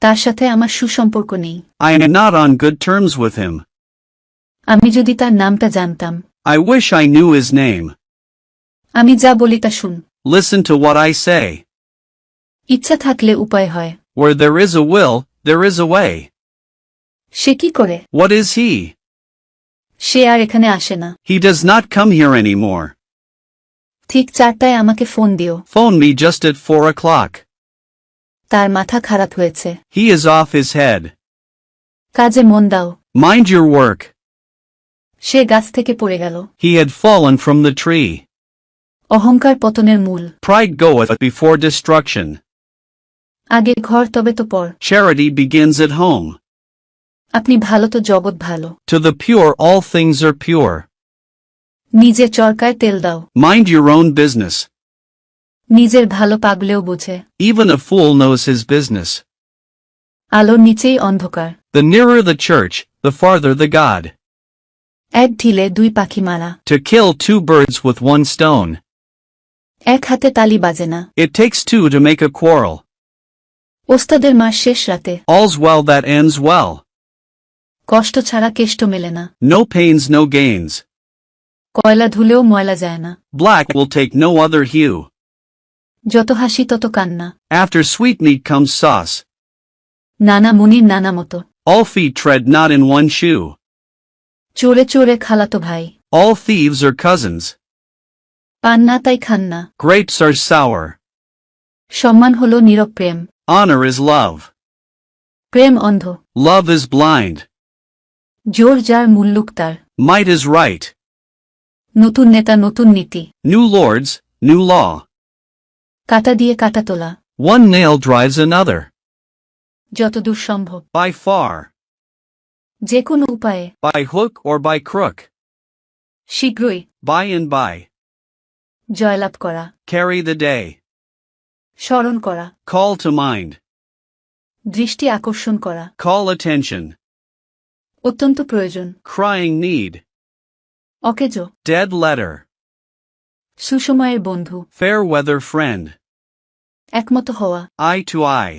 তার সাথে আমার সুসম্পর্ক নেই। I am not on good terms with him. আমি যদি তার নামটা জানতাম। I wish I knew his name. আমি যা বলি তা শুন। Listen to what I say. ইচ্ছা থাকলে উপায় হয়। Where there is a will, there is a way. সে কি করে? What is he? সে আর এখানে আসে না। He does not come here anymore. ঠিক 4টায় আমাকে ফোন দিও। Phone me just at 4 o'clock. তার মাথা খারাপ হয়েছে। He is off his head. কাজে মন দাও। Mind your work. সে গাছ থেকে পড়ে গেল। He had fallen from the tree. অহংকার পতনের মূল। Pride goeth before destruction. আগে ঘর তবে তো পর। Charity begins at home. আপনি ভালো তো জগৎ ভালো। To the pure all things are pure. নিজের চরকায় তেল দাও। Mind your own business. নিজের ভালো পাগলেও বোঝে। Even a fool knows his business. আলোর নিচেই অন্ধকার। The nearer the church, the farther the God. এক ঢিলে 2 পাখি মারা। To kill 2 birds with 1 stone. এক হাতে তালি বাজে না। It takes 2 to make a quarrel. ওস্তাদের মার শেষ রাতে। All's well that ends well. কষ্ট ছাড়া কেষ্ট মেলে না। No pains, no gains. কয়লা ধুলেও ময়লা যায় না। Black will take no other hue. যত হাসি তত কান্না। After sweetmeat comes sauce. নানা মুনির নানা মতো। All feet tread not in one shoe. চোরে চোরে খালাতো ভাই। All thieves are cousins. পান না তাই খান না। Grapes are sour. সম্মান হলো নীরব প্রেম। Honor is love. প্রেম অন্ধ। Love is blind. জোর যার মুল্লুক তার। Might is right. নতুন নেতা নতুন নীতি। New lords, new law. কাটা দিয়ে কাটা তোলা। One nail drives another. যতদূর সম্ভব। By far. যে কোনো উপায়ে। By hook or by crook. শীঘ্রই। By and by. জয়লাভ করা। Carry the day. স্মরণ করা। Call to mind. দৃষ্টি আকর্ষণ করা। Call attention. অত্যন্ত প্রয়োজন। Crying need. অকেজ। Dead letter. সুসময়ের বন্ধু। Fair weather friend. একমত হওয়া। Eye to eye.